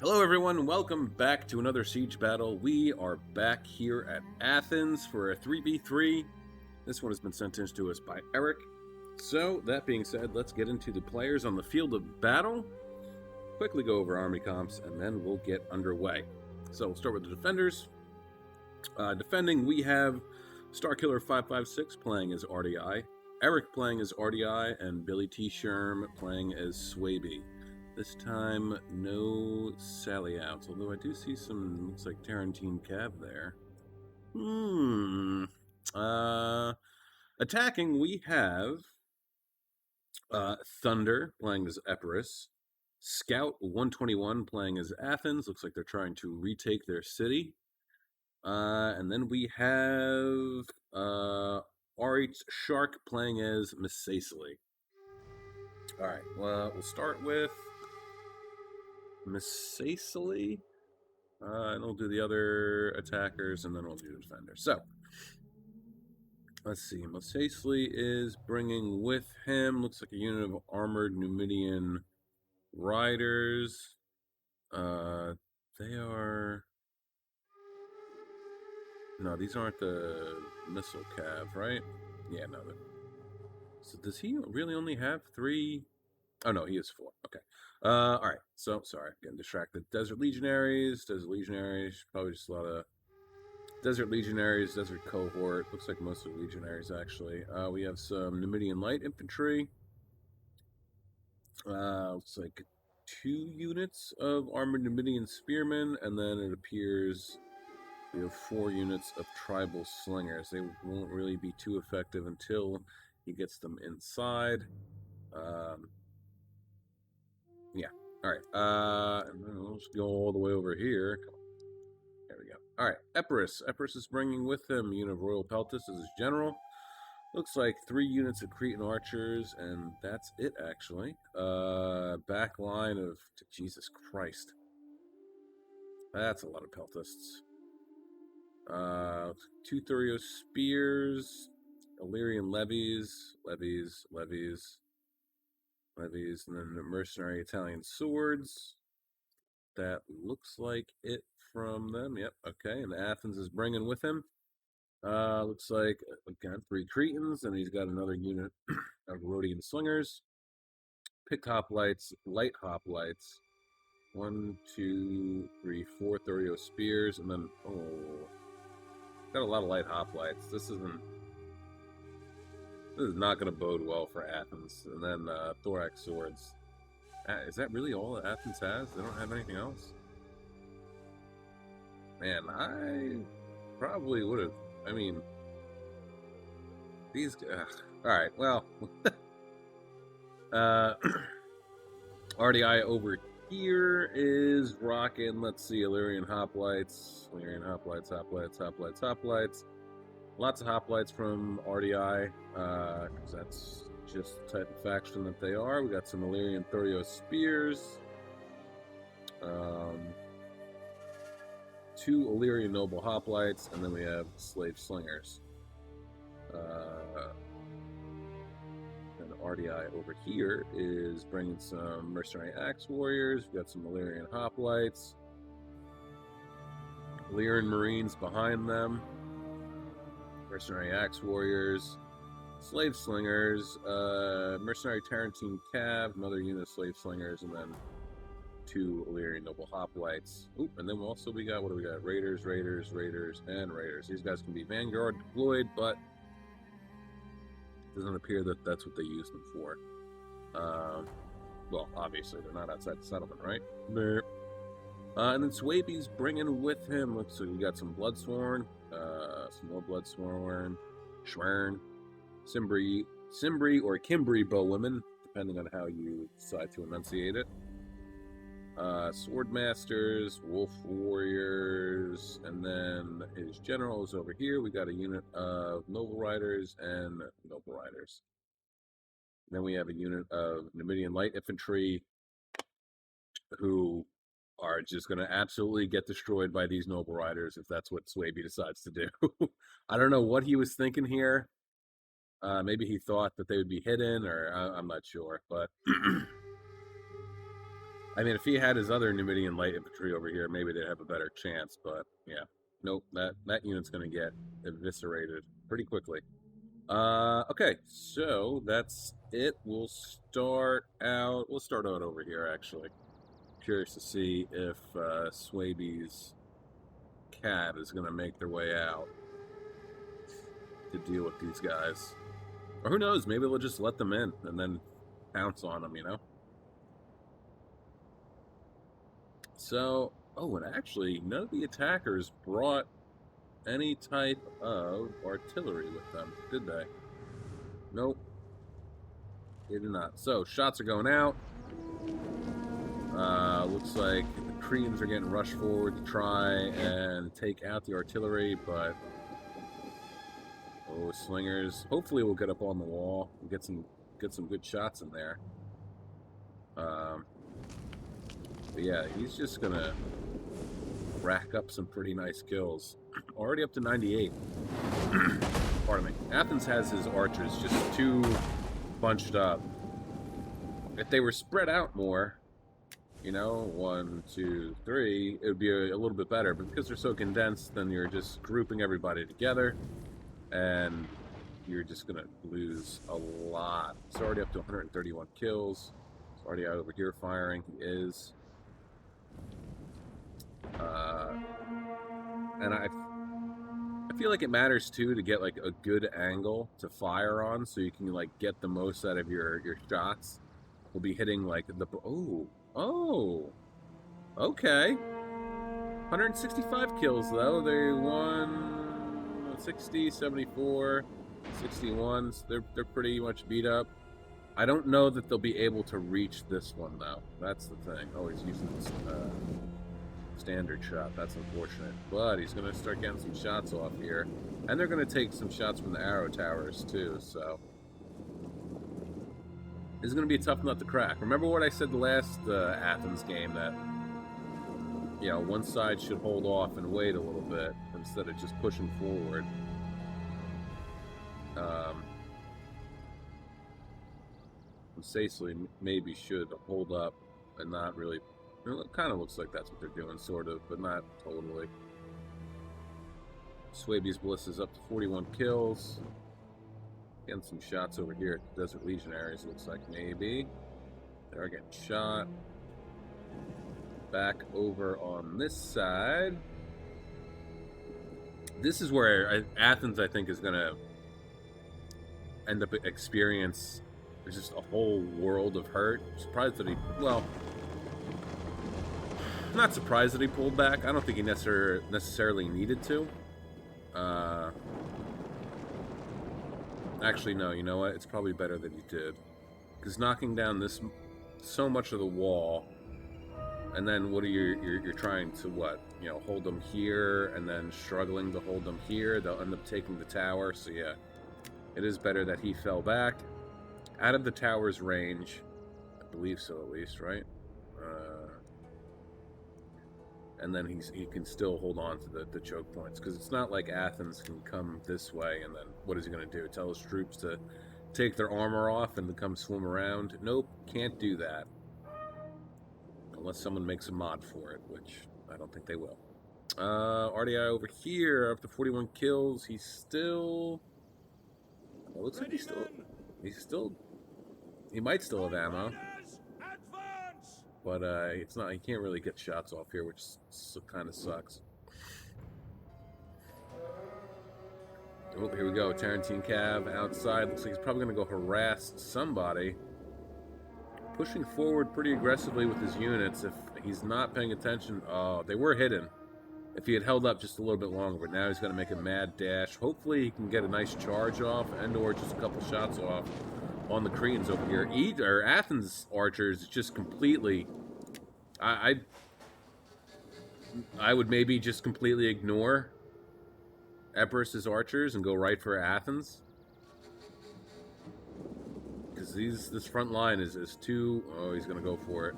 Hello everyone, welcome back to another siege battle. We are back here at Athens for a 3v3. This one has been sent in to us by Eric. So, that being said, let's get into the players on the field of battle. Quickly go over army comps, and then we'll get underway. So, we'll start with the defenders. Defending, we have Starkiller 556 playing as RDI, Eric playing as RDI, and Billy T. Sherm playing as Swaby. This time, no Sally outs, although I do see some, looks like Tarantine Cav there. Attacking, we have Thunder playing as Epirus, Scout 121 playing as Athens, looks like they're trying to retake their city. And then we have RH Shark playing as Missaicely. Alright, well, we'll start with Missaicely. And we'll do the other attackers, and then we'll do the defenders. So, let's see. Missaicely is bringing with him, looks like a unit of armored Numidian riders. They are... No, these aren't the missile cav, right? Yeah, no. So does he really only have 3? Oh, no, he has 4. Okay. All right. So, sorry, getting distracted. Desert Legionaries, probably just a lot of Desert Legionaries, Desert Cohort. Looks like most of the Legionaries, actually. We have some Numidian Light Infantry. Looks like 2 units of Armored Numidian Spearmen, and then it appears we have 4 units of Tribal Slingers. They won't really be too effective until he gets them inside. Yeah. All right. And then we'll just go all the way over here. Come on. There we go. All right. Epirus. Epirus is bringing with him a unit of Royal Peltis as his general. Looks like 3 units of Cretan archers, and that's it, actually. Back line of... Jesus Christ. That's a lot of Peltists. 2 Thurio spears, Illyrian levies, and then the mercenary Italian swords. That looks like it from them. Yep, okay. And Athens is bringing with him. Looks like, again, 3 Cretans, and he's got another unit of Rhodian slingers. Picked hoplites, light hoplites. 1, 2, 3, 4 Thurio spears, and then, got a lot of light hoplites. This is not going to bode well for Athens. And then thorax swords. Is that really all that Athens has? They don't have anything else? Man, I probably would have. I mean, these. All right, well, RDI over here is rocking. Let's see, Illyrian hoplites, Lots of hoplites from RDI, because that's just the type of faction that they are. We got some Illyrian Thurio spears. 2 Illyrian noble hoplites, and then we have slave slingers. And RDI over here is bringing some mercenary axe warriors. We've got some Illyrian hoplites, Illyrian marines behind them, mercenary axe warriors, slave slingers, mercenary Tarantine Cav, another unit of slave slingers, and then 2 Illyrian noble hoplites. Oop, and then we got, what do we got? Raiders, and Raiders. These guys can be Vanguard deployed, but it doesn't appear that that's what they use them for. Well, obviously, they're not outside the settlement, right? And then Swaby's bringing with him, looks like we got some Bloodsworn, some more Bloodsworn, Schwern, Cimbri or Kimbri bowwomen, depending on how you decide to enunciate it. Swordmasters, Wolf Warriors, and then his general is over here. We got a unit of Noble Riders and Noble Riders. Then we have a unit of Numidian Light Infantry who are just going to absolutely get destroyed by these Noble Riders if that's what Swaby decides to do. I don't know what he was thinking here. Maybe he thought that they would be hidden, or I'm not sure, but I mean, if he had his other Numidian light infantry over here, maybe they'd have a better chance. But yeah, nope. That unit's going to get eviscerated pretty quickly. Okay, so that's it. We'll start out. We'll start out over here. Actually, curious to see if Swaby's cat is going to make their way out to deal with these guys, or who knows? Maybe they'll just let them in and then pounce on them. You know. So, oh, and actually, none of the attackers brought any type of artillery with them, did they? Nope, they did not. So, shots are going out. Looks like the Koreans are getting rushed forward to try and take out the artillery, but oh, slingers. Hopefully, we'll get up on the wall and get some good shots in there. But yeah, he's just gonna rack up some pretty nice kills. Already up to 98. Pardon me. Athens has his archers just too bunched up. If they were spread out more, you know, 1, 2, 3, it would be a little bit better. But because they're so condensed, then you're just grouping everybody together, and you're just gonna lose a lot. It's already up to 131 kills. It's already out over here firing. He is. And I feel like it matters too to get like a good angle to fire on, so you can like get the most out of your shots. We'll be hitting like the okay. 165 kills though. They won 60, 74, 61. So they're pretty much beat up. I don't know that they'll be able to reach this one though. That's the thing. Oh, he's using this standard shot. That's unfortunate, but he's going to start getting some shots off here, and they're going to take some shots from the arrow towers too, so this is going to be a tough nut to crack. Remember what I said the last Athens game, that you know, one side should hold off and wait a little bit instead of just pushing forward. Sacily maybe should hold up and not really. It kind of looks like that's what they're doing, sort of, but not totally. Swaby's Bliss is up to 41 kills. Getting some shots over here at the Desert Legionaries, looks like maybe. They're getting shot. Back over on this side. This is where Athens, I think, is going to end up experience just a whole world of hurt. Surprised that he, well, not surprised that he pulled back. I don't think he necessarily needed to. Actually, no. You know what? It's probably better that he did, because knocking down so much of the wall, and then what are you're trying to what? You know, hold them here, and then struggling to hold them here. They'll end up taking the tower. So yeah, it is better that he fell back out of the tower's range. I believe so, at least, right? And then he can still hold on to the choke points, because it's not like Athens can come this way and then what is he going to do? Tell his troops to take their armor off and to come swim around? Nope, can't do that. Unless someone makes a mod for it, which I don't think they will. RDI over here, up to 41 kills. He's still... It looks like he might still have ammo. But it's not. He can't really get shots off here, which kind of sucks. Oh, here we go. Tarantine Cav outside. Looks like he's probably going to go harass somebody. Pushing forward pretty aggressively with his units. If he's not paying attention, they were hidden. If he had held up just a little bit longer, but now he's going to make a mad dash. Hopefully he can get a nice charge off, and or just a couple shots off on the Koreans over here. Athens archers just completely... I would maybe just completely ignore Epirus's archers and go right for Athens. Because this front line is too... Oh, he's going to go for it.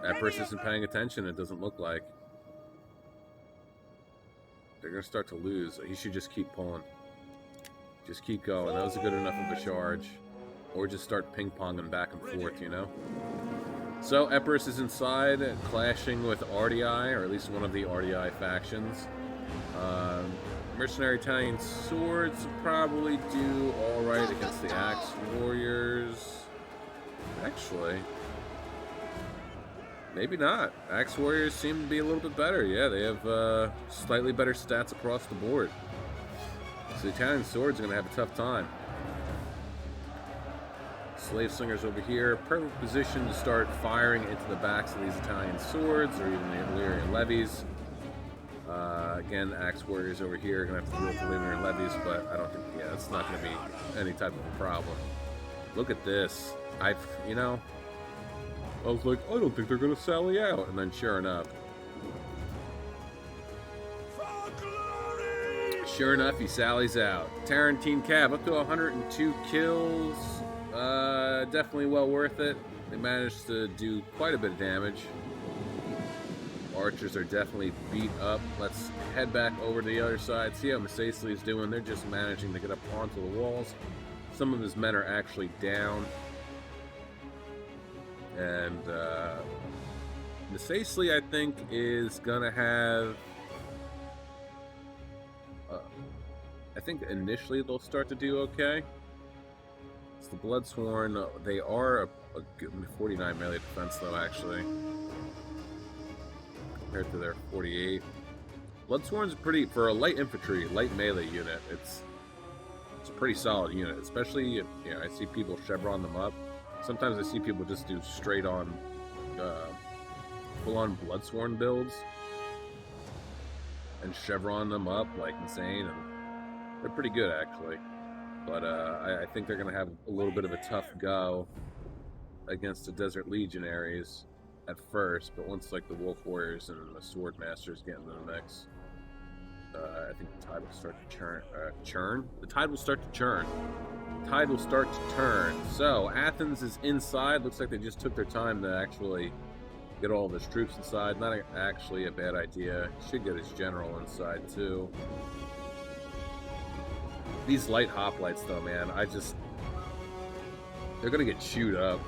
Epirus isn't paying attention, it doesn't look like. They're going to start to lose. He should just keep pulling. Just keep going. That was a good enough of a charge. Or just start ping-ponging back and forth, you know? So Epirus is inside, clashing with RDI, or at least one of the RDI factions. Mercenary Italian Swords probably do alright against the Axe Warriors. Actually, maybe not. Axe Warriors seem to be a little bit better. Yeah, they have slightly better stats across the board. So the Italian Swords are going to have a tough time. Slave Slingers over here, perfect position to start firing into the backs of these Italian Swords, or even the Illyrian Levies. Again, Axe Warriors over here are going to have to deal with the Illyrian Levies, but I don't think, yeah, it's not going to be any type of a problem. Look at this. You know, I was like, I don't think they're going to sally out, and then sure enough, he sallies out. Tarantine Cav up to 102 kills. Definitely well worth it. They managed to do quite a bit of damage. Archers are definitely beat up. Let's head back over to the other side. See how Masacely is doing. They're just managing to get up onto the walls. Some of his men are actually down. And Masacely, I think, is going to have... I think initially they'll start to do okay. It's the Bloodsworn. They are a good 49 melee defense, though, actually, compared to their 48. Bloodsworn's pretty, for a light infantry, light melee unit. It's a pretty solid unit, especially if, you know, I see people chevron them up. Sometimes I see people just do straight on, full-on Bloodsworn builds and chevron them up like insane, and they're pretty good actually. But I think they're going to have a little bit of a tough go against the Desert Legionaries at first, but once like the Wolf Warriors and the Sword Masters get into the mix, I think the tide will start to churn. The tide will start to churn. The tide will start to turn. So Athens is inside. Looks like they just took their time to actually get all of his troops inside. Not actually a bad idea. Should get his general inside too. These light hoplites, though, man, they're gonna get chewed up,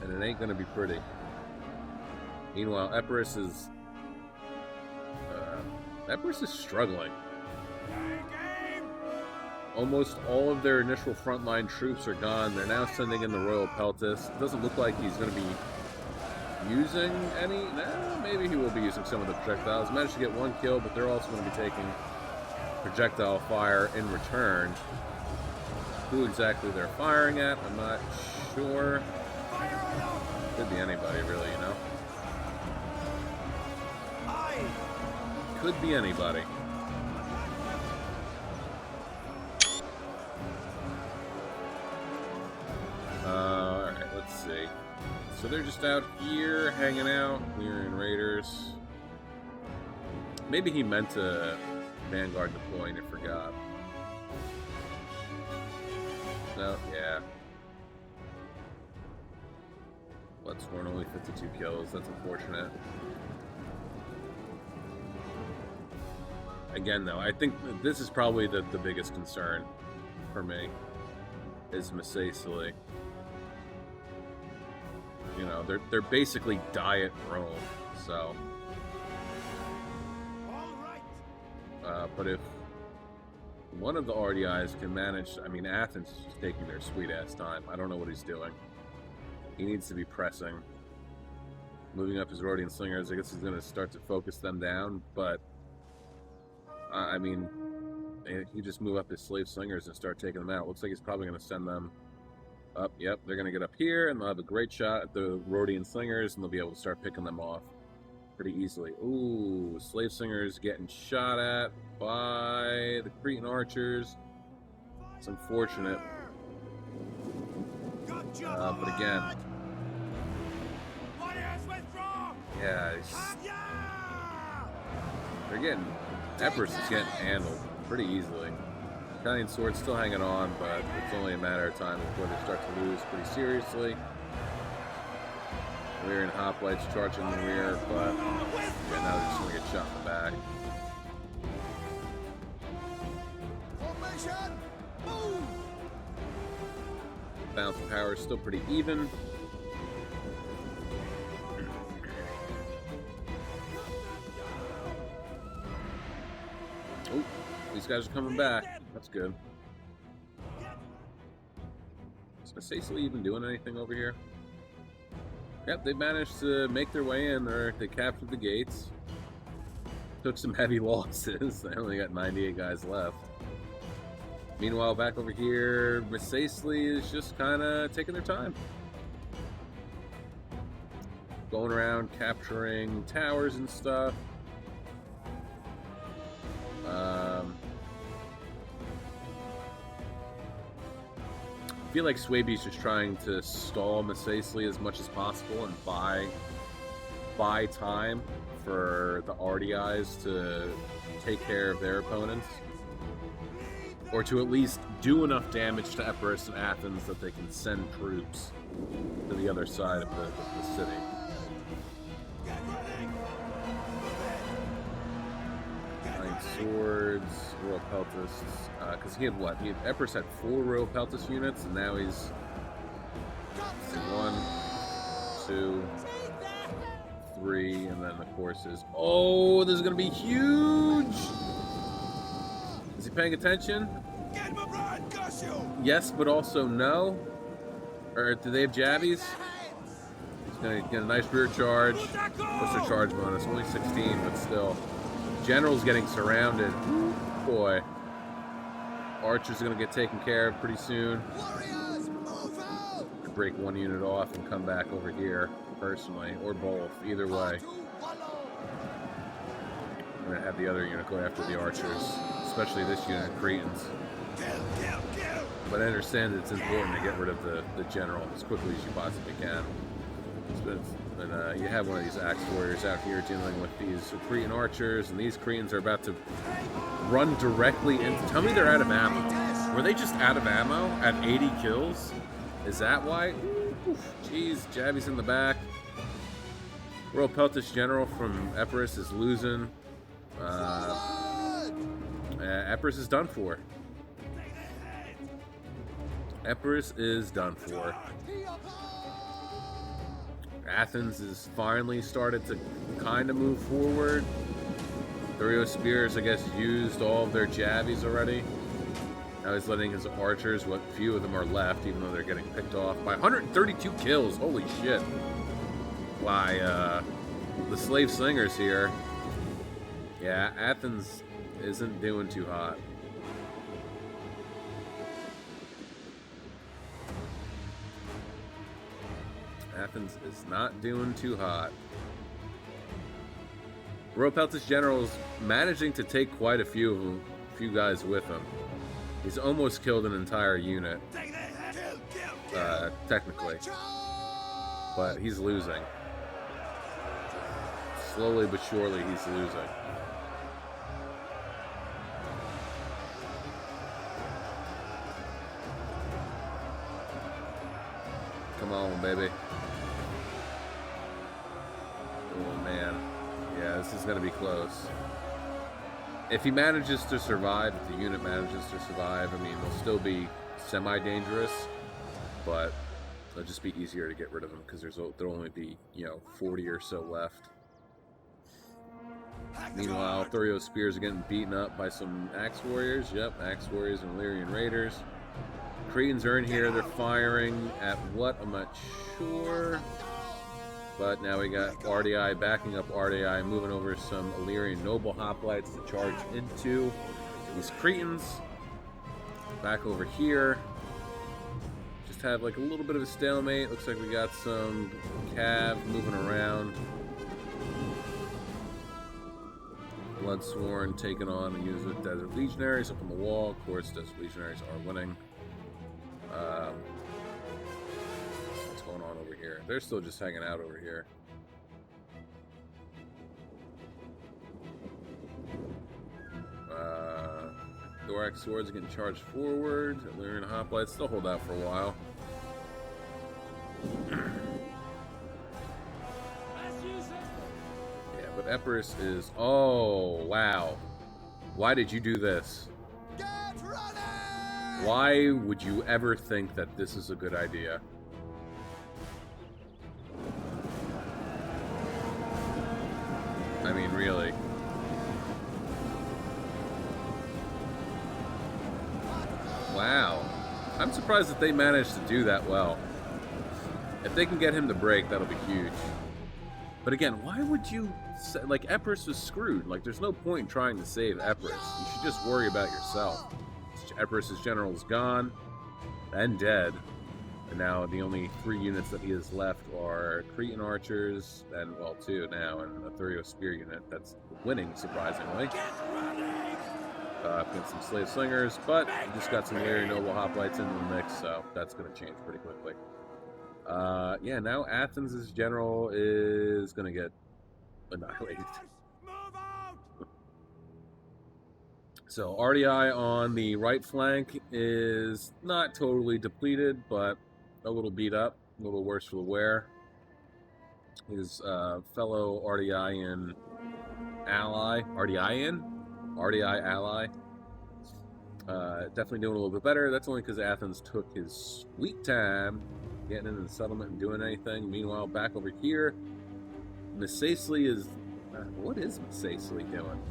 and it ain't gonna be pretty. Meanwhile, Epirus is struggling. Almost all of their initial frontline troops are gone. They're now sending in the Royal Peltis. It doesn't look like he's gonna be using any. Nah, maybe he will be using some of the projectiles. Managed to get one kill, but they're also gonna be taking projectile fire in return. Who exactly they're firing at, I'm not sure. Could be anybody, really, you know? Could be anybody. Alright, let's see. So they're just out here, hanging out. Illyrian Raiders. Maybe he meant to Vanguard deploying, I forgot. No, yeah. Bloodsworn only 52 kills, that's unfortunate. Again, though, I think this is probably the biggest concern for me, is Masacely. You know, they're basically diet Rome, so... but if one of the RDIs can manage... I mean, Athens is just taking their sweet-ass time. I don't know what he's doing. He needs to be pressing. Moving up his Rhodian Slingers, I guess he's going to start to focus them down, but... I mean, you just move up his Slave Slingers and start taking them out. Looks like he's probably going to send them up. Yep, they're going to get up here, and they'll have a great shot at the Rhodian Slingers, and they'll be able to start picking them off pretty easily. Ooh, Slave Slingers getting shot at by the Cretan Archers. It's unfortunate. But again... Yeah, they're getting... Epirus is getting handled pretty easily. Italian Sword's still hanging on, but it's only a matter of time before they start to lose pretty seriously. Illyrian Hoplites charging in the rear, but yeah, now they're just going to get shot in the back. Balance of power is still pretty even. these guys are coming back. That's good. Is Misacely even doing anything over here? Yep, they managed to make their way in. They captured the gates. Took some heavy losses. They only got 98 guys left. Meanwhile, back over here, Misacely is just kind of taking their time. Going around capturing towers and stuff. I feel like Swaby's just trying to stall Misacely as much as possible and buy time for the RDIs to take care of their opponents. Or to at least do enough damage to Epirus and Athens that they can send troops to the other side of the city. Swords, Royal Peltists, because he had what? Epirus had 4 Royal Peltist units, and now he's 1, 2, 3, and then of course is oh, this is gonna be huge. Is he paying attention? Yes, but also no. Or do they have jabbies? He's gonna get a nice rear charge. What's their charge bonus? Only 16, but still. General's getting surrounded. Boy. Archer's going to get taken care of pretty soon. Could break one unit off and come back over here, personally. Or both. Either way. I'm going to have the other unit go after the archers. Especially this unit, Cretans. But I understand it's important to get rid of the general as quickly as you possibly can. And you have one of these axe warriors out here dealing with these Cretan archers, and these Cretans are about to run directly into... Tell me they're out of ammo. Were they just out of ammo at 80 kills? Is that why? Jeez, Jabby's in the back. Royal Peltish General from Epirus is losing. Epirus is done for. Epirus is done for. Athens has finally started to kind of move forward. Thurio Spears, I guess, used all of their jabbies already. Now he's letting his archers, what few of them are left, even though they're getting picked off by 132 kills. Holy shit. By the slave slingers here. Yeah, Athens isn't doing too hot. Athens is not doing too hot. Royal Peltish General's managing to take quite a few guys with him. He's almost killed an entire unit, technically, but he's losing. Slowly but surely, he's losing. Come on, baby. Oh, man. Yeah, this is going to be close. If he manages to survive, if the unit manages to survive, I mean, they'll still be semi-dangerous, but it'll just be easier to get rid of them because there'll only be, 40 or so left. Meanwhile, Thurio Spears are getting beaten up by some Axe Warriors. Yep, Axe Warriors and Illyrian Raiders. Cretans are in here. They're firing at what? I'm not sure. But now we got RDI backing up RDI, moving over some Illyrian Noble Hoplites to charge into these Cretans. Back over here. Just have like a little bit of a stalemate. Looks like we got some Cav moving around. Bloodsworn taking on the units with Desert Legionaries up on the wall. Of course, Desert Legionaries are winning. What's going on over here? They're still just hanging out over here. Thorax Swords are getting charged forward. Illyrian Hoplites still hold out for a while. Yeah, but Epirus is... Oh, wow. Why did you do this? Why would you ever think that this is a good idea? I mean, really. I'm surprised that they managed to do that well. If they can get him to break, that'll be huge. But again, why would you... Like, Epirus was screwed. Like, there's no point in trying to save Epirus. You should just worry about yourself. Epirus' general is gone and dead. And now the only 3 units that he has left are Cretan archers, and, well, 2 now, and a Thurio spear unit. That's winning, surprisingly. I've got some slave slingers, but we just got some very noble hoplites into the mix, so that's going to change pretty quickly. Yeah, now Athens' general is going to get annihilated. So RDI on the right flank is not totally depleted, but a little beat up, a little worse for the wear. His fellow RDI ally, RDI ally, definitely doing a little bit better. That's only because Athens took his sweet time getting into the settlement and doing anything. Meanwhile, back over here, Misacely is... what is Misacely doing?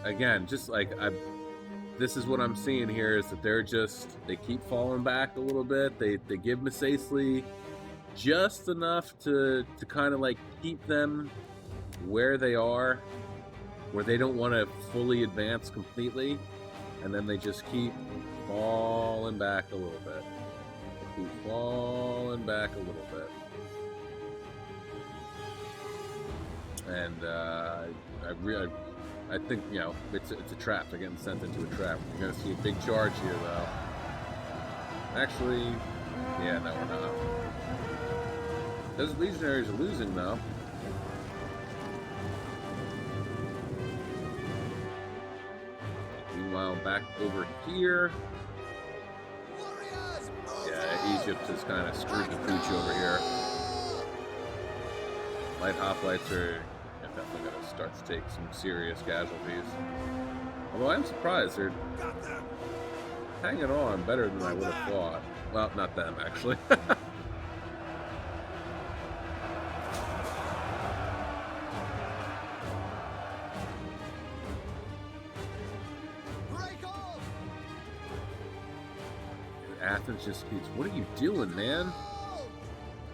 Again, just like this is what I'm seeing here, is that they keep falling back a little bit. They give Misacely just enough to kind of like keep them where they are, where they don't want to fully advance completely, and then they just keep falling back a little bit. They keep falling back a little bit. And I think, you know, it's a trap. They're getting sent into a trap. You're going to see a big charge here, though. Actually, yeah, no, we're not. Those legionaries are losing, though. Meanwhile, back over here. Yeah, Egypt is kind of screwed the pooch over here. Light hoplites are definitely going to start to take some serious casualties. Although I'm surprised they're hanging on better than I would have thought. Well, not them, actually. Athens just keeps, what are you doing, man?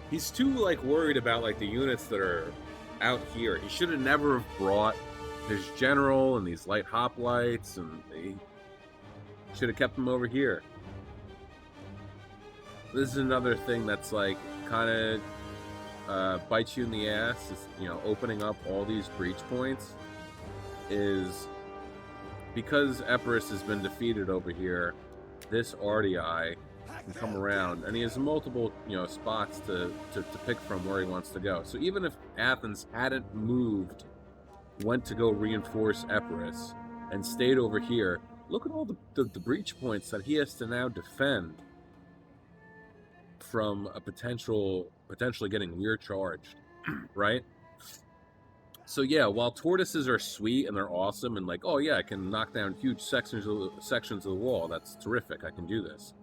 He's too, like, worried about, like, the units that are out here. He should have never have brought his general and these light hoplites, and he should have kept them over here. This is another thing that's, like, kind of bites you in the ass, is, you know, opening up all these breach points, is because Epirus has been defeated over here, this RDI can come around, and he has multiple, you know, spots to pick from where he wants to go. So even if Athens hadn't moved, went to go reinforce Epirus, and stayed over here, look at all the breach points that he has to now defend from a potentially getting rear charged, right? So yeah, while tortoises are sweet and they're awesome, and like, oh yeah, I can knock down huge sections of the wall, that's terrific, I can do this.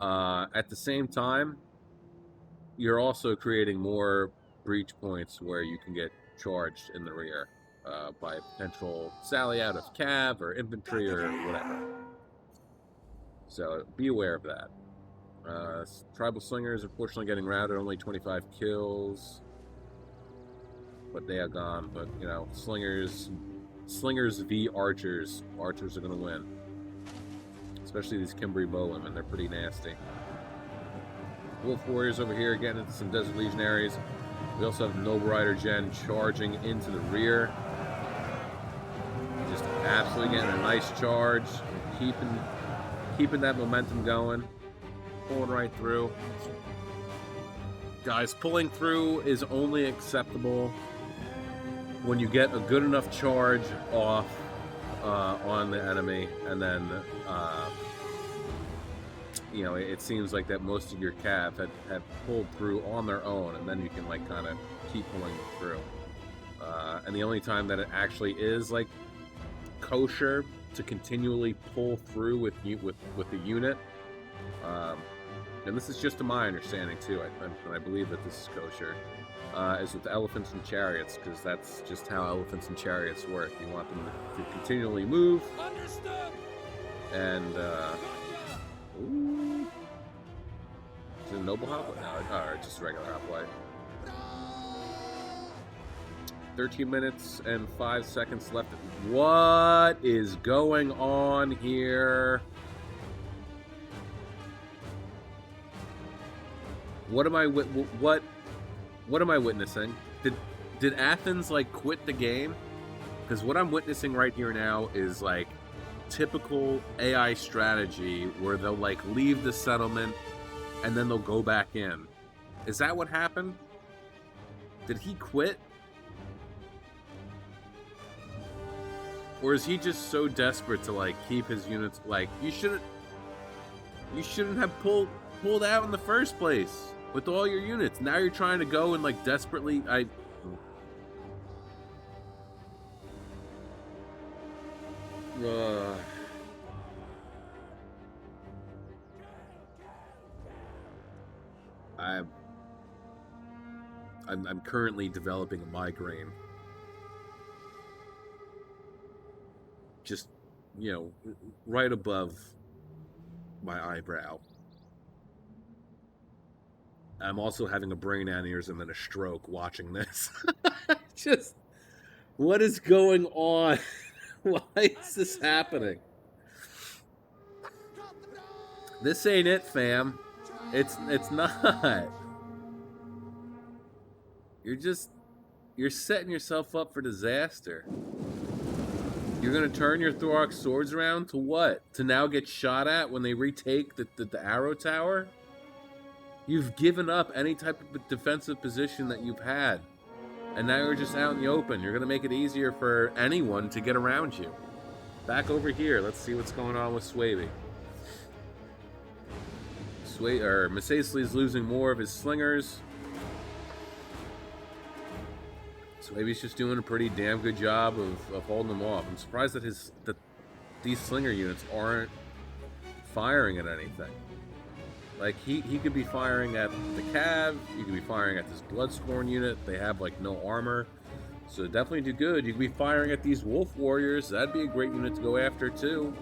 At the same time, you're also creating more breach points where you can get charged in the rear by a potential sally out of cav or infantry or whatever. So be aware of that. Tribal slingers, unfortunately, getting routed, only 25 kills. But they are gone. But, you know, slingers v archers. Archers are going to win. Especially these Cimbri bowwomen. They're pretty nasty. Wolf warriors over here getting into some desert legionaries. We also have Noble Rider Gen charging into the rear. Just absolutely getting a nice charge. Keeping that momentum going. Pulling right through. Guys, pulling through is only acceptable when you get a good enough charge off on the enemy, and then you know, it seems like that most of your cav have pulled through on their own, and then you can like kind of keep pulling through. And the only time that it actually is like kosher to continually pull through with the unit, and this is just to my understanding too, I believe that this is kosher, is with elephants and chariots, because that's just how elephants and chariots work. You want them to continually move. Understood. And, ooh. Is it a noble hoplite? No, alright, just a regular hoplite. 13 minutes and 5 seconds left. What is going on here? What am I what am I witnessing? Did Athens like quit the game? Because what I'm witnessing right here now is like typical AI strategy where they'll like leave the settlement and then they'll go back in. Is that what happened? Did he quit? Or is he just so desperate to like keep his units? Like you shouldn't have pulled out in the first place with all your units. Now you're trying to go and like desperately. I'm currently developing a migraine. Just, you know, right above my eyebrow. I'm also having a brain aneurysm and a stroke watching this. Just, what is going on? Why is this happening? This ain't it, fam. It's not. You're setting yourself up for disaster. You're gonna turn your Thorok swords around to what? To now get shot at when they retake the arrow tower? You've given up any type of defensive position that you've had. And now you're just out in the open. You're gonna make it easier for anyone to get around you. Back over here, let's see what's going on with Swaby. Misasely's losing more of his slingers. Swaby's just doing a pretty damn good job of holding them off. I'm surprised that these slinger units aren't firing at anything. Like, he could be firing at the Cav, he could be firing at this Bloodscorn unit. They have, like, no armor. So definitely do good. You could be firing at these Wolf Warriors. That'd be a great unit to go after, too.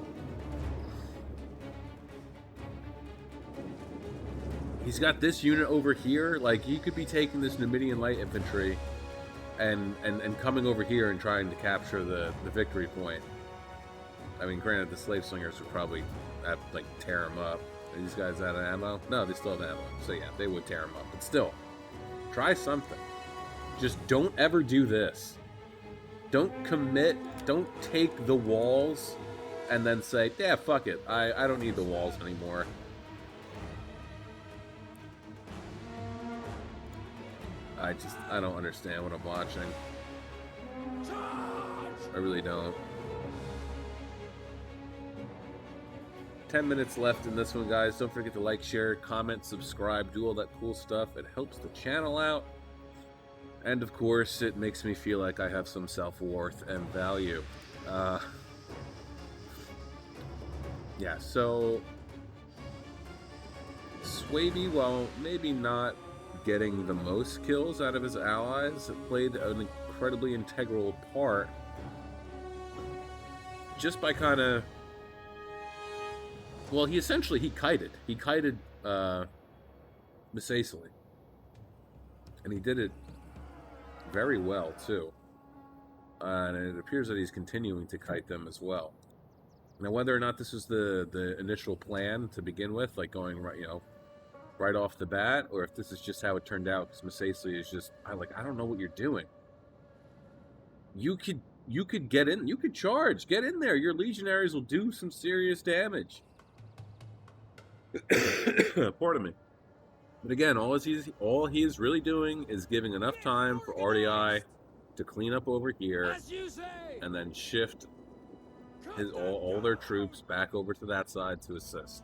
He's got this unit over here. Like, he could be taking this Numidian Light Infantry and coming over here and trying to capture the victory point. I mean, granted, the Slave Slingers would probably have, like, tear him up. Are these guys out of ammo? No, they still have ammo. So yeah, they would tear him up. But still, try something. Just don't ever do this. Don't commit. Don't take the walls and then say, yeah, fuck it. I don't need the walls anymore. I don't understand what I'm watching. I really don't. 10 minutes left in this one, guys. Don't forget to like, share, comment, subscribe, do all that cool stuff. It helps the channel out. And, of course, it makes me feel like I have some self-worth and value. Yeah, so Swaby, while maybe not getting the most kills out of his allies, played an incredibly integral part just by kind of... Well, he kited. He kited Misasely. And he did it very well, too. And it appears that he's continuing to kite them as well. Now, whether or not this was the initial plan to begin with, like going right off the bat, or if this is just how it turned out, because Misasely is just, I don't know what you're doing. You could get in, you could charge, get in there. Your legionaries will do some serious damage. Pardon me. But again, all he is really doing is giving enough time for RDI to clean up over here, and then shift all their troops back over to that side to assist.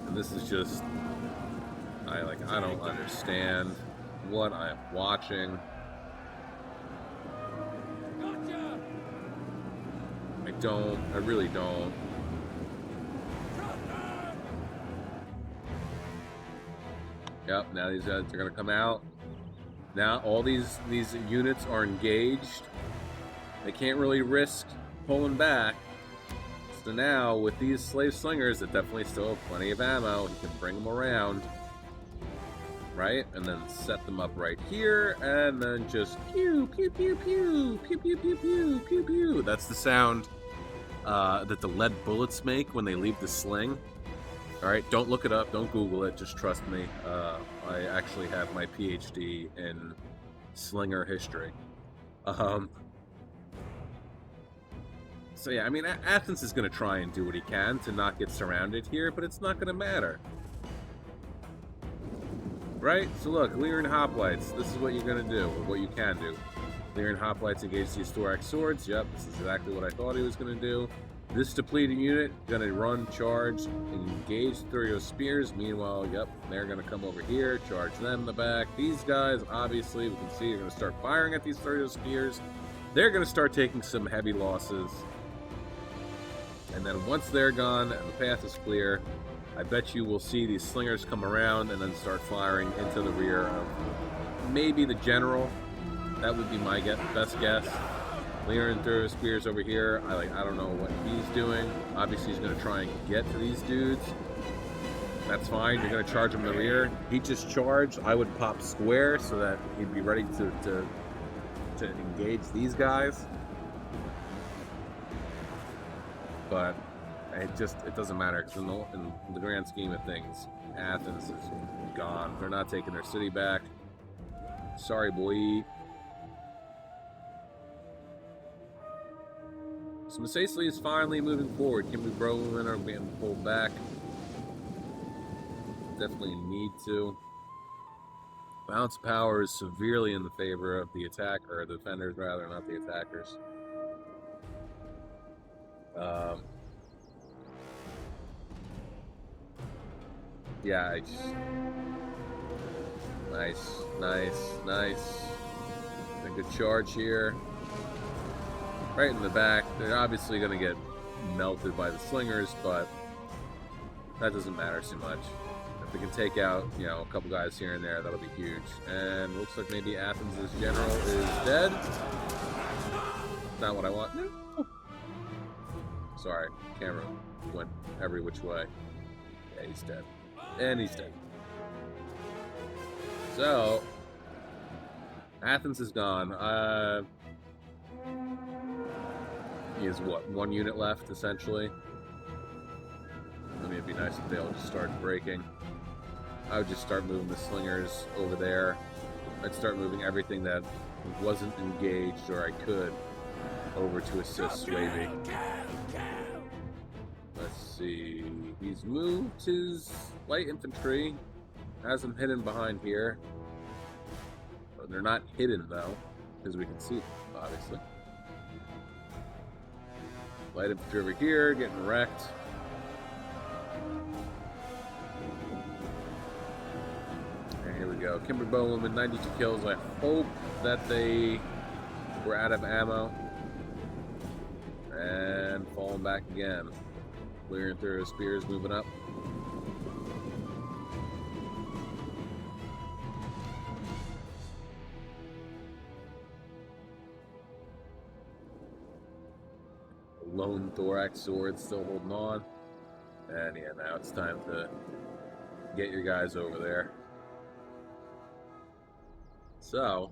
And this is just, I don't understand what I'm watching. I really don't. Yep, now these guys are going to come out. Now all these units are engaged. They can't really risk pulling back. So now, with these slave slingers that definitely still have plenty of ammo, he can bring them around, right? And then set them up right here, and then just pew, pew, pew, pew, pew, pew, pew, pew, pew, pew. That's the sound that the lead bullets make when they leave the sling. All right, don't look it up, don't Google it, just trust me. I actually have my PhD in slinger history. So yeah, I mean, Athens is going to try and do what he can to not get surrounded here, but it's not going to matter. Right? So look, Lyran Hoplites, this is what you're going to do, or what you can do. Lyran Hoplites engage these thorax swords. Yep, this is exactly what I thought he was going to do. This depleting unit, going to run, charge, engage Thurio spears. Meanwhile, yep, they're going to come over here, charge them in the back. These guys, obviously, we can see, are going to start firing at these Thurio spears. They're going to start taking some heavy losses. And then once they're gone and the path is clear, I bet you will see these slingers come around and then start firing into the rear of maybe the general. That would be my best guess. Lyran throws spears over here. I don't know what he's doing. Obviously, he's going to try and get to these dudes. That's fine. You're going to charge him in the rear. He just charged. I would pop square so that he'd be ready to engage these guys. But it doesn't matter, because in the grand scheme of things, Athens is gone. They're not taking their city back. Sorry, boy. So Masacely is finally moving forward. Kimberly Broman are being pulled back. Definitely need to. Bounce power is severely in the favor of the attacker, or the defenders rather, not the attackers. Yeah, nice. A good charge here. Right in the back. They're obviously going to get melted by the slingers, but that doesn't matter too much. If we can take out, a couple guys here and there, that'll be huge. And looks like maybe Athens' general is dead. Not what I want. No. Sorry, camera went every which way. Yeah, he's dead. And he's dead. So, Athens is gone. He has what, 1 unit left, essentially? I mean, it'd be nice if they all just started breaking. I would just start moving the slingers over there. I'd start moving everything that wasn't engaged, or I could, over to assist Swavey. Let's see. He's moved his light infantry. Has them hidden behind here. But they're not hidden, though, because we can see them, obviously. Light infantry over here, getting wrecked. And here we go. Kimberly Bowman, 92 kills. I hope that they were out of ammo. And falling back again. Clearing through his spears, moving up. Lone thorax sword still holding on. And yeah, now it's time to get your guys over there. So,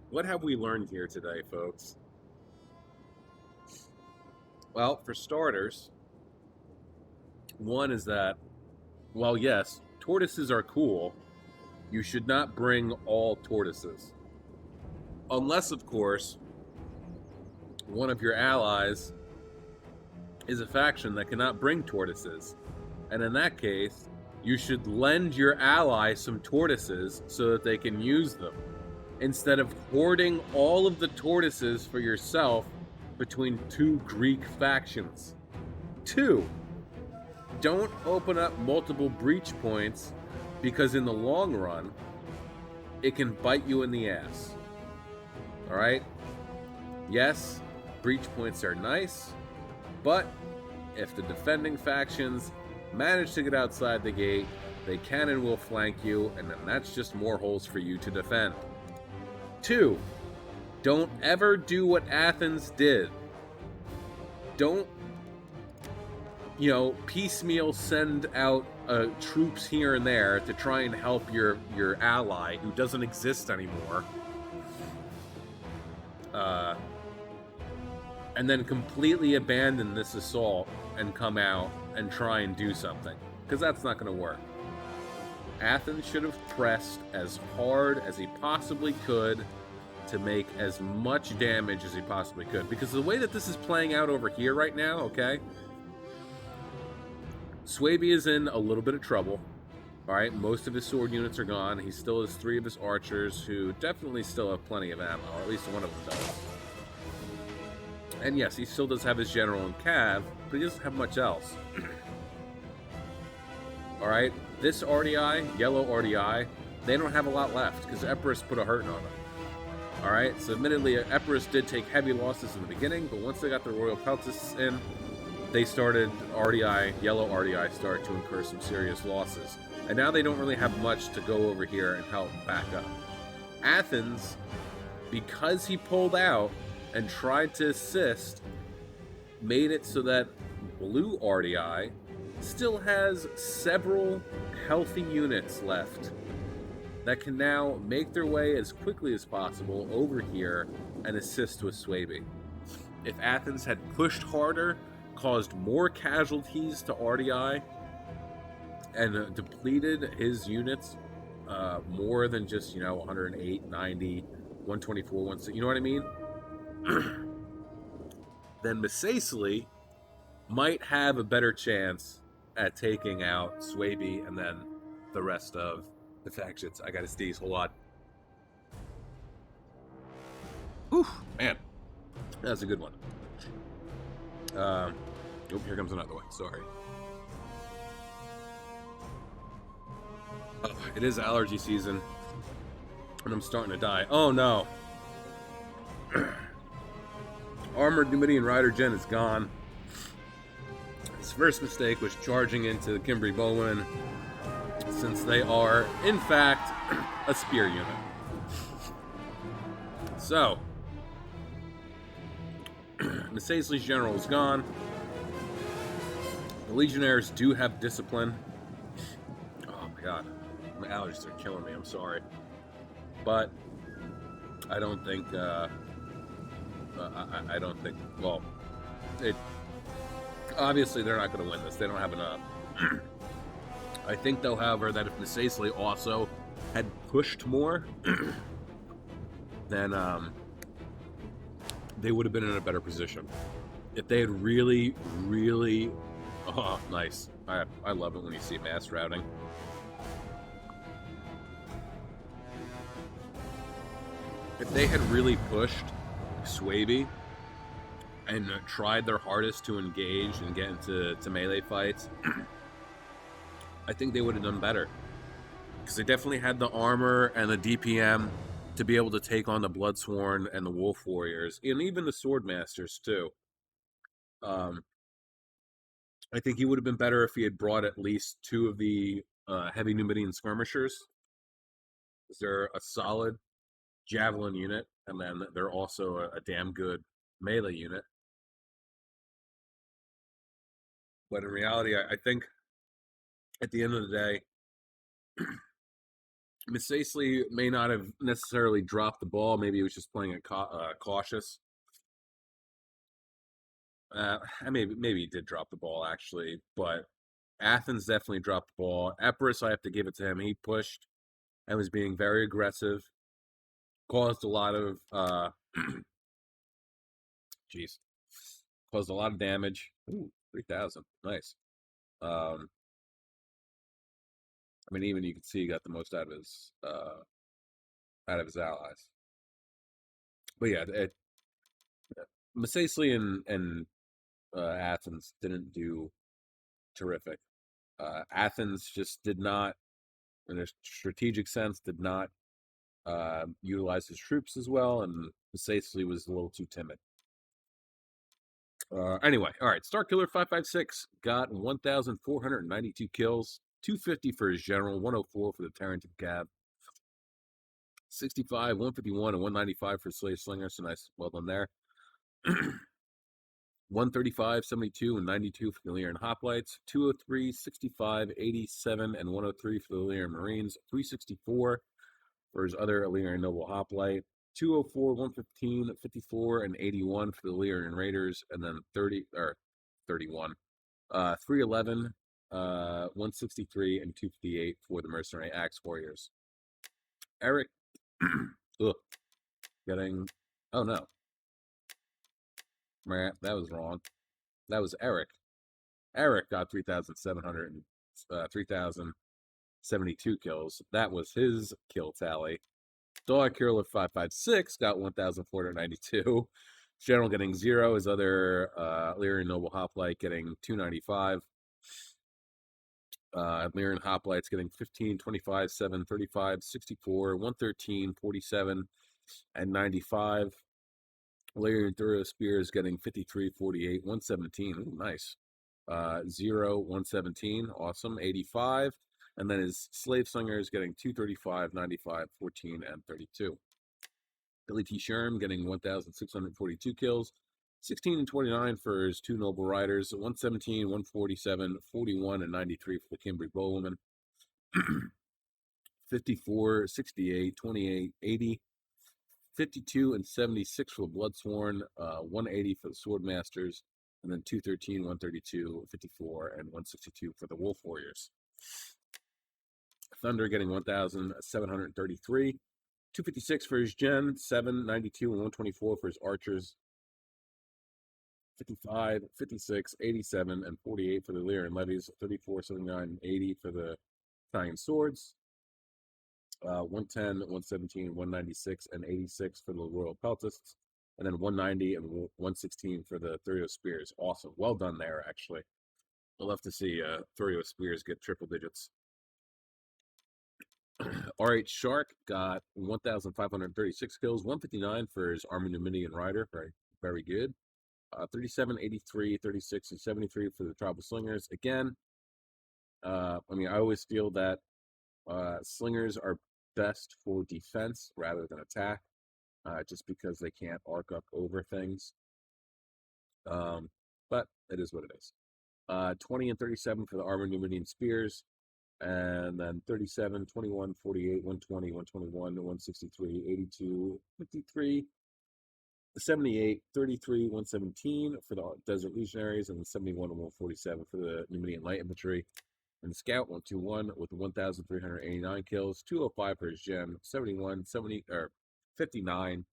what have we learned here today, folks? Well, for starters, one is that, while yes, tortoises are cool, you should not bring all tortoises. Unless, of course, one of your allies is a faction that cannot bring tortoises. And in that case, you should lend your ally some tortoises so that they can use them, instead of hoarding all of the tortoises for yourself between 2 Greek factions. 2, don't open up multiple breach points, because in the long run, it can bite you in the ass. Alright? Yes, breach points are nice, but if the defending factions manage to get outside the gate, they can and will flank you, and then that's just more holes for you to defend. 2, don't ever do what Athens did. Don't, piecemeal send out troops here and there to try and help your ally who doesn't exist anymore. And then completely abandon this assault and come out and try and do something. Because that's not going to work. Athens should have pressed as hard as he possibly could to make as much damage as he possibly could. Because the way that this is playing out over here right now, okay? Swaby is in a little bit of trouble. Alright, most of his sword units are gone. He still has 3 of his archers who definitely still have plenty of ammo. Or at least one of them does. And yes, he still does have his general and cav, but he doesn't have much else. Alright, this RDI, yellow RDI, they don't have a lot left, because Epirus put a hurting on them. Alright, so admittedly, Epirus did take heavy losses in the beginning, but once they got their Royal Peltists in, they started RDI, yellow RDI started to incur some serious losses. And now they don't really have much to go over here and help back up. Athens, because he pulled out and tried to assist, made it so that blue RDI still has several healthy units left that can now make their way as quickly as possible over here and assist with Swaby. If Athens had pushed harder, caused more casualties to RDI, and depleted his units more than just, 108, 90, 124, 160, you know what I mean? Then Misacely might have a better chance at taking out Swaby and then the rest of the factions. I gotta sneeze, hold on. Whew, man. That's a good one. Oh, here comes another one, sorry. Oh, it is allergy season, and I'm starting to die. Oh no. Armored Numidian Rider Gen is gone. His first mistake was charging into the Cimbri Bowmen, since they are, in fact, a spear unit. So, Misacely's general is gone. The Legionnaires do have discipline. Oh my god. My allergies are killing me, I'm sorry. But, I don't think, I don't think, well, obviously they're not going to win this. They don't have enough. I think, though, however, that if Misacely also had pushed more, then they would have been in a better position. If they had really, really... Oh, nice. I love it when you see mass routing. If they had really pushed Swaby and tried their hardest to engage and get into melee fights, I think they would have done better. Because they definitely had the armor and the DPM to be able to take on the Bloodsworn and the Wolf Warriors, and even the Swordmasters, too. I think he would have been better if he had brought at least 2 of the heavy Numidian skirmishers. They're a solid javelin unit, and then they're also a damn good melee unit. But in reality, I think at the end of the day, Misacely may not have necessarily dropped the ball. Maybe he was just playing it cautious. Maybe he did drop the ball, actually, but Athens definitely dropped the ball. Epirus, I have to give it to him. He pushed and was being very aggressive. Caused a lot of caused a lot of damage. Ooh, 3,000. Nice. Even you can see he got the most out of his allies. But yeah, Misacely and Athens didn't do terrific. Athens just did not, in a strategic sense, did not utilize his troops as well, and Misacely was a little too timid. Anyway, all right. Starkiller 556 got 1,492 kills, 250 for his general, 104 for the Tarentum Cav. 65, 151, and 195 for Slave Slinger. So nice, well done there. 135, 72, and 92 for the Lyran Hoplites. 203, 65, 87, and 103 for the Lyran Marines. 364 for his other Illyrian Noble Hoplite. 204, 115, 54, and 81 for the Illyrian Raiders, and then 31. 311, 163, and 258 for the Mercenary Axe Warriors. Eric, ugh, getting, oh no, that was wrong. That was Eric. Eric got 3,072 kills. That was his kill tally. Dog Killer 556 got 1,492. General getting 0. His other Lyrian Noble Hoplite getting 295. Lyrian Hoplites getting 15, 25, 7, 35, 64, 113, 47, and 95. Lyrian Thuro Spears getting 53, 48, 117. Ooh, nice. 0, 117. Awesome. 85. And then his Slave Slingers getting 235, 95, 14, and 32. Billy T. Sherm getting 1,642 kills. 16 and 29 for his 2 Noble Riders. 117, 147, 41, and 93 for the Kimberly Bowwoman. 54, 68, 28, 80. 52 and 76 for the Bloodsworn. 180 for the Swordmasters. And then 213, 132, 54, and 162 for the Wolf Warriors. Thunder getting 1,733. 256 for his Gen, 792 and 124 for his Archers. 55, 56, 87, and 48 for the Lyrian Levies. 34, 79, and 80 for the Italian Swords. 110, 117, 196, and 86 for the Royal Peltists. And then 190 and 116 for the Thurio Spears. Awesome. Well done there, actually. I'd love to see Thurio Spears get triple digits. R.H. Shark got 1,536 kills, 159 for his Army Numidian Rider. Very, very good. 37, 83, 36, and 73 for the Tribal Slingers. Again, I always feel that Slingers are best for defense rather than attack, just because they can't arc up over things. But it is what it is. 20 and 37 for the Armored Numidian Spears. And then 37, 21, 48, 120, 121, 163, 82, 53, 78, 33, 117 for the Desert Legionaries, and 71 and 147 for the Numidian Light Infantry. And the Scout 121 with 1,389 kills, 205 for his Gem, 71, 70, or 59,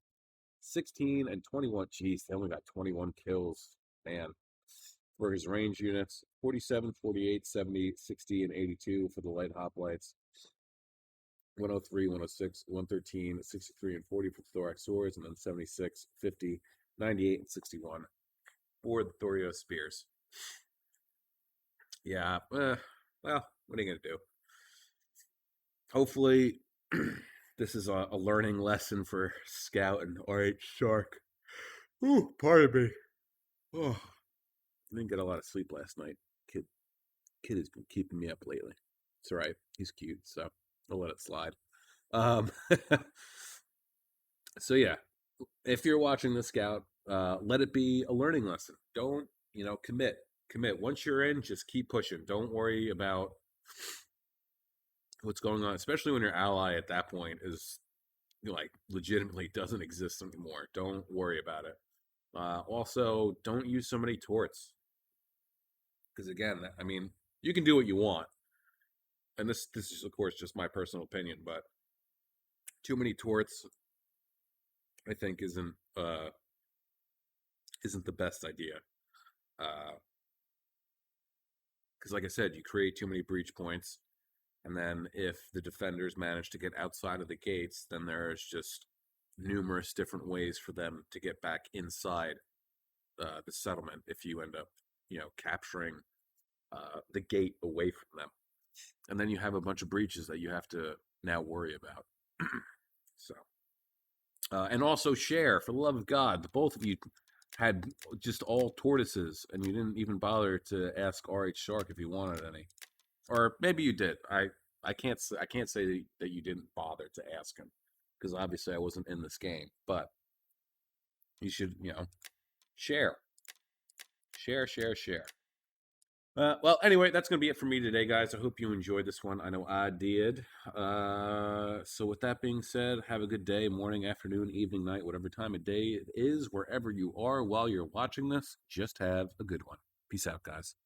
16, and 21. Jeez, they only got 21 kills, man. For his range units, 47, 48, 70, 60, and 82 for the Light Hoplites. 103, 106, 113, 63, and 40 for the Thorax Swords, and then 76, 50, 98, and 61 for the Thurio Spears. Yeah, well, what are you going to do? Hopefully, this is a learning lesson for Scout and R.H. Shark. Ooh, pardon me. Oh, I didn't get a lot of sleep last night. Kid has been keeping me up lately. It's all right. He's cute, so I'll let it slide. So yeah, if you're watching the Scout, let it be a learning lesson. Don't, commit. Once you're in, just keep pushing. Don't worry about what's going on, especially when your ally at that point is legitimately doesn't exist anymore. Don't worry about it. Also, don't use so many torts. Because again, you can do what you want. And this is, of course, just my personal opinion, but too many torts, I think, isn't the best idea. Because, like I said, you create too many breach points, and then if the defenders manage to get outside of the gates, then there's just numerous different ways for them to get back inside the settlement if you end up, capturing the gate away from them. And then you have a bunch of breaches that you have to now worry about. So, and also share, for the love of God. The both of you had just all tortoises, and you didn't even bother to ask R.H. Shark if he wanted any, or maybe you did. I can't say that you didn't bother to ask him. because obviously I wasn't in this game. But you should, share, share. Well, anyway, that's going to be it for me today, guys. I hope you enjoyed this one. I know I did. So, with that being said, have a good day, morning, afternoon, evening, night, whatever time of day it is, wherever you are while you're watching this. Just have a good one. Peace out, guys.